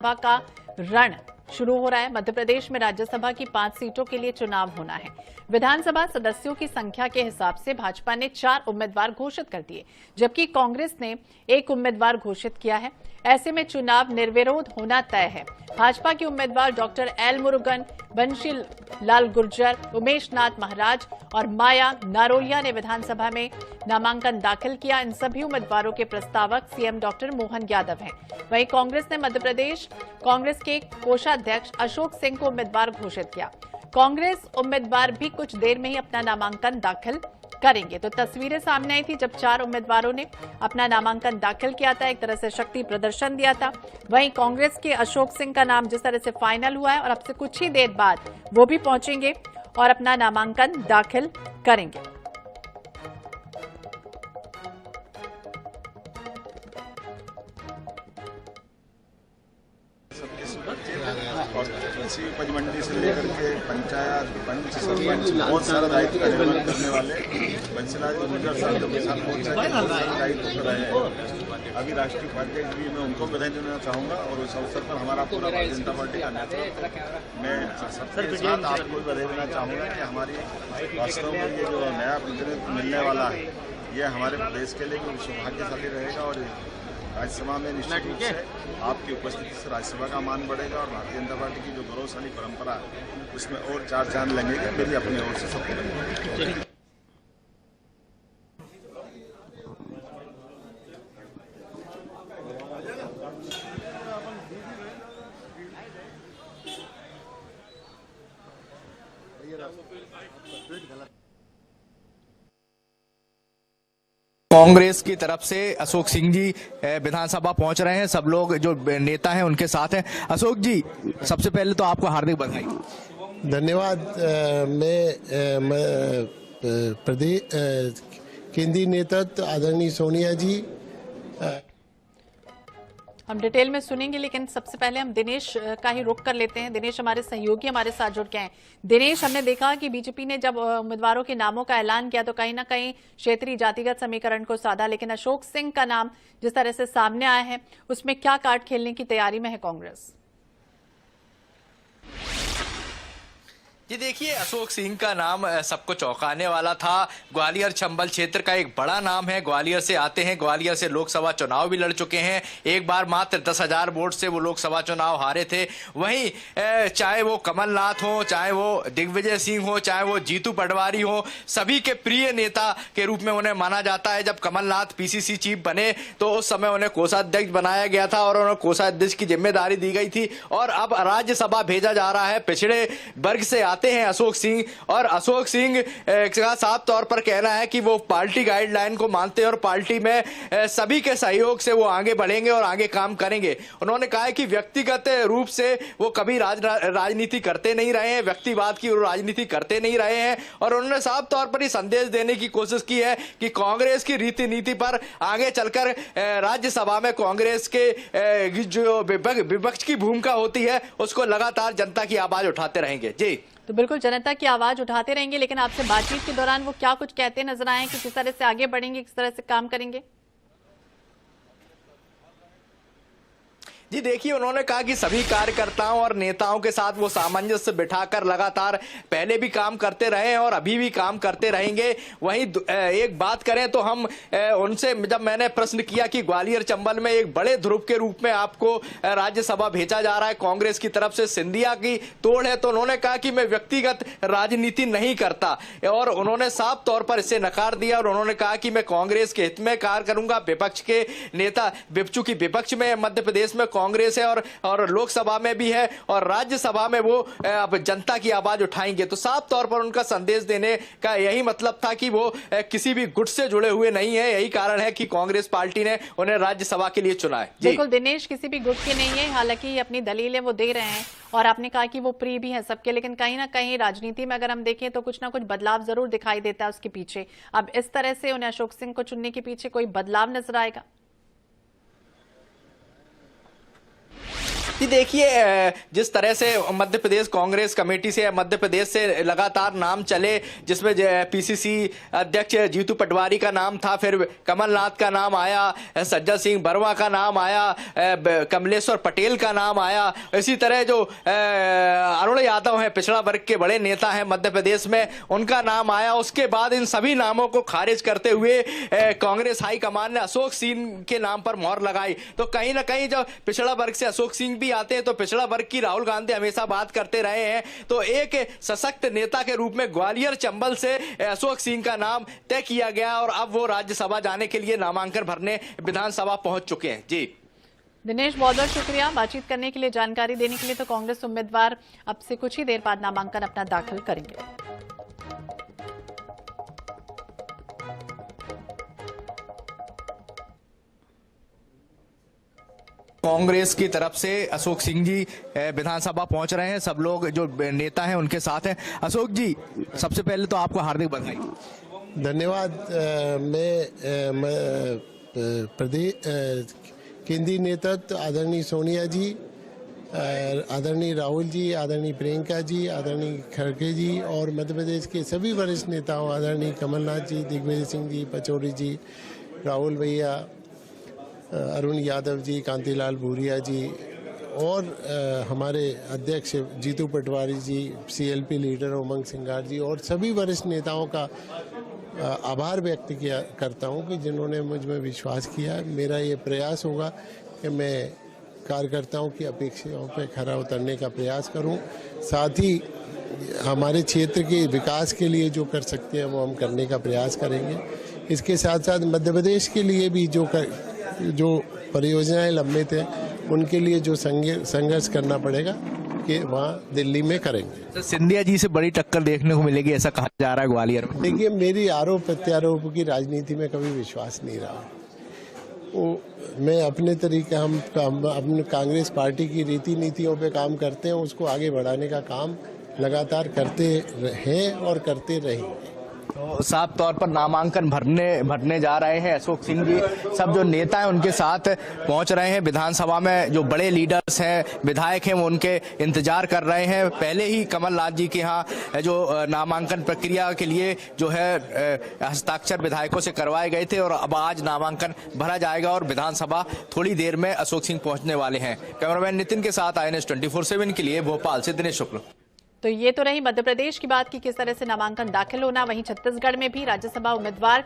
भाजपा का रण शुरू हो रहा है। मध्य प्रदेश में राज्यसभा की 5 सीटों के लिए चुनाव होना है। विधानसभा सदस्यों की संख्या के हिसाब से भाजपा ने 4 उम्मीदवार घोषित कर दिए, जबकि कांग्रेस ने 1 उम्मीदवार घोषित किया है। ऐसे में चुनाव निर्विरोध होना तय है। भाजपा के उम्मीदवार डॉक्टर एल मुरुगन, बंशी लाल गुर्जर, उमेश नाथ महाराज और माया नारोलिया ने विधानसभा में नामांकन दाखिल किया। इन सभी उम्मीदवारों के प्रस्तावक सीएम डॉक्टर मोहन यादव हैं। वहीं कांग्रेस ने मध्य प्रदेश कांग्रेस के कोषाध्यक्ष अशोक सिंह को उम्मीदवार घोषित किया। कांग्रेस उम्मीदवार भी कुछ देर में ही अपना नामांकन दाखिल करेंगे। तो तस्वीरें सामने आई थी जब 4 उम्मीदवारों ने अपना नामांकन दाखिल किया था, एक तरह से शक्ति प्रदर्शन दिया था। वहीं कांग्रेस के अशोक सिंह का नाम जिस तरह से फाइनल हुआ है और अब से कुछ ही देर बाद वो भी पहुंचेंगे और अपना नामांकन दाखिल करेंगे। कृषि उपज मंडी से लेकर के पंचायत, पंच, सरपंच बहुत सारा दायित्व का निर्वहन करने वाले बंसीलाल गुर्जर साहब के साथ बहुत सारे दायित्व कर रहे हैं। अभी राष्ट्रीय उपाध्यक्ष भी मैं उनको बधाई देना चाहूँगा और उस अवसर पर हमारा पूरा भारतीय जनता पार्टी का नेतृत्व मैं सबके साथ आपको बधाई देना चाहूँगा कि हमारी वास्तव में ये जो नया प्रतिनिधित्व मिलने वाला है ये हमारे प्रदेश के लिए सौभाग्यशाली रहेगा और राज्यसभा में निश्चित रूप से आपकी उपस्थिति से राज्यसभा का मान बढ़ेगा और भारतीय जनता पार्टी की जो गौरवशाली परंपरा है उसमें और 4 चांद लगेंगे। मेरी अपनी ओर से सबको कांग्रेस की तरफ से अशोक सिंह जी विधानसभा पहुंच रहे हैं। सब लोग जो नेता हैं उनके साथ हैं। अशोक जी, सबसे पहले तो आपको हार्दिक बधाई। धन्यवाद। मैं प्रदेश केंद्रीय नेतृत्व आदरणीय सोनिया जी हम डिटेल में सुनेंगे, लेकिन सबसे पहले हम दिनेश का ही रुख कर लेते हैं। दिनेश हमारे सहयोगी हमारे साथ जुड़ के हैं। दिनेश, हमने देखा कि बीजेपी ने जब उम्मीदवारों के नामों का ऐलान किया तो कहीं ना कहीं क्षेत्रीय जातिगत समीकरण को साधा, लेकिन अशोक सिंह का नाम जिस तरह से सामने आया है उसमें क्या कार्ड खेलने की तैयारी में है कांग्रेस? जी देखिए, अशोक सिंह का नाम सबको चौंकाने वाला था। ग्वालियर चंबल क्षेत्र का एक बड़ा नाम है। ग्वालियर से आते हैं, ग्वालियर से लोकसभा चुनाव भी लड़ चुके हैं। एक बार मात्र 10,000 वोट से वो लोकसभा चुनाव हारे थे। वहीं चाहे वो कमलनाथ हो, चाहे वो दिग्विजय सिंह हो, चाहे वो जीतू पटवारी हो, सभी के प्रिय नेता के रूप में उन्हें माना जाता है। जब कमलनाथ पीसीसी चीफ बने तो उस समय उन्हें कोषाध्यक्ष बनाया गया था और उन्हें कोषाध्यक्ष की जिम्मेदारी दी गई थी और अब राज्यसभा भेजा जा रहा है। पिछड़े वर्ग से आते हैं अशोक सिंह और अशोक सिंह का साफ तौर पर कहना है कि वो पार्टी गाइडलाइन को मानते हैं और पार्टी में सभी के सहयोग से वो आगे बढ़ेंगे और आगे काम करेंगे। उन्होंने कहा है कि व्यक्तिगत रूप से वो कभी राजनीति करते नहीं रहे हैं, व्यक्तिवाद की राजनीति करते नहीं रहे हैं और उन्होंने साफ तौर पर ही संदेश देने की कोशिश की है कि कांग्रेस की रीति नीति पर आगे चलकर राज्यसभा में कांग्रेस के जो विपक्ष की भूमिका होती है उसको लगातार जनता की आवाज उठाते रहेंगे। जी तो बिल्कुल जनता की आवाज उठाते रहेंगे, लेकिन आपसे बातचीत के दौरान वो क्या कुछ कहते नजर आए कि किस तरह से आगे बढ़ेंगे, किस तरह से काम करेंगे? जी देखिए, उन्होंने कहा कि सभी कार्यकर्ताओं और नेताओं के साथ वो सामंजस्य बिठाकर लगातार पहले भी काम करते रहे हैं और अभी भी काम करते रहेंगे। वहीं एक बात करें तो हम उनसे जब मैंने प्रश्न किया कि ग्वालियर चंबल में एक बड़े ध्रुव के रूप में आपको राज्यसभा भेजा जा रहा है कांग्रेस की तरफ से, सिंधिया की तोड़ है, तो उन्होंने कहा कि मैं व्यक्तिगत राजनीति नहीं करता और उन्होंने साफ तौर पर इसे नकार दिया और उन्होंने कहा कि मैं कांग्रेस के हित में कार्य करूंगा। विपक्ष के नेता, चूंकि विपक्ष में मध्य प्रदेश में कांग्रेस है और लोकसभा में भी है और राज्यसभा में वो अब जनता की आवाज उठाएंगे। तो साफ तौर पर उनका संदेश देने का यही मतलब था कि वो किसी भी गुट से जुड़े हुए नहीं है। यही कारण है कि कांग्रेस पार्टी ने उन्हें राज्यसभा के लिए चुना है। बिल्कुल दिनेश, किसी भी गुट के नहीं है, हालांकि अपनी दलीलें वो दे रहे हैं और आपने कहा कि वो प्रिय भी है सबके, लेकिन कहीं ना कहीं राजनीति में अगर हम देखें तो कुछ ना कुछ बदलाव जरूर दिखाई देता है उसके पीछे। अब इस तरह से उन्हें अशोक सिंह को चुनने के पीछे कोई बदलाव नजर आएगा? जी देखिए, जिस तरह से मध्य प्रदेश कांग्रेस कमेटी से मध्य प्रदेश से लगातार नाम चले, जिसमें पीसीसी अध्यक्ष जीतू पटवारी का नाम था, फिर कमलनाथ का नाम आया, सज्जन सिंह वर्मा का नाम आया, कमलेश्वर पटेल का नाम आया, इसी तरह जो अरुण यादव हैं, पिछड़ा वर्ग के बड़े नेता हैं मध्य प्रदेश में, उनका नाम आया। उसके बाद इन सभी नामों को खारिज करते हुए कांग्रेस हाईकमान ने अशोक सिंह के नाम पर मोहर लगाई। तो कहीं ना कहीं जब पिछड़ा वर्ग से अशोक सिंह भी आते हैं तो पिछड़ा वर्ग की राहुल गांधी हमेशा बात करते रहे हैं। तो एक सशक्त नेता के रूप में ग्वालियर चंबल से अशोक सिंह का नाम तय किया गया और अब वो राज्यसभा जाने के लिए नामांकन भरने विधानसभा पहुंच चुके हैं। जी दिनेश, बहुत बहुत शुक्रिया बातचीत करने के लिए, जानकारी देने के लिए। तो कांग्रेस उम्मीदवार अब से कुछ ही देर बाद नामांकन अपना दाखिल करेंगे। कांग्रेस की तरफ से अशोक सिंह जी विधानसभा पहुंच रहे हैं। सब लोग जो नेता हैं उनके साथ हैं। अशोक जी, सबसे पहले तो आपको हार्दिक बधाई। धन्यवाद। मैं प्रदेश केंद्रीय नेतृत्व आदरणीय सोनिया जी, आदरणीय राहुल जी, आदरणीय प्रियंका जी, आदरणीय खड़गे जी और मध्य प्रदेश के सभी वरिष्ठ नेताओं, आदरणीय कमलनाथ जी, दिग्विजय सिंह जी, पचौरी जी, राहुल भैया, अरुण यादव जी, कांतिलाल भूरिया जी और हमारे अध्यक्ष जीतू पटवारी जी, सीएलपी लीडर उमंग सिंगार जी और सभी वरिष्ठ नेताओं का आभार व्यक्त करता हूं कि जिन्होंने मुझ में विश्वास किया। मेरा ये प्रयास होगा कि मैं कार्यकर्ताओं की अपेक्षाओं पर खरा उतरने का प्रयास करूं, साथ ही हमारे क्षेत्र के विकास के लिए जो कर सकते हैं वो हम करने का प्रयास करेंगे। इसके साथ साथ मध्य प्रदेश के लिए भी जो परियोजनाएं लंबित हैं उनके लिए जो संघर्ष करना पड़ेगा कि वहाँ दिल्ली में करेंगे। तो सिंधिया जी से बड़ी टक्कर देखने को मिलेगी, ऐसा कहा जा रहा है ग्वालियर में। देखिए, मेरी आरोप प्रत्यारोप की राजनीति में कभी विश्वास नहीं रहा। वो मैं अपने तरीके हम अपने कांग्रेस पार्टी की रीति नीतियों पे काम करते हैं, उसको आगे बढ़ाने का काम लगातार करते हैं और करते रहेंगे। तो साफ तौर पर नामांकन भरने जा रहे हैं अशोक सिंह जी। सब जो नेता हैं उनके साथ पहुंच रहे हैं विधानसभा में। जो बड़े लीडर्स हैं, विधायक हैं, वो उनके इंतजार कर रहे हैं। पहले ही कमलनाथ जी के यहाँ जो नामांकन प्रक्रिया के लिए जो है हस्ताक्षर विधायकों से करवाए गए थे और अब आज नामांकन भरा जाएगा और विधानसभा थोड़ी देर में अशोक सिंह पहुंचने वाले हैं। कैमरामैन नितिन के साथ INS 24/7 के लिए भोपाल से दिनेश शुक्ल। तो ये तो रही मध्य प्रदेश की बात की किस तरह से नामांकन दाखिल होना। वहीं छत्तीसगढ़ में भी राज्यसभा उम्मीदवार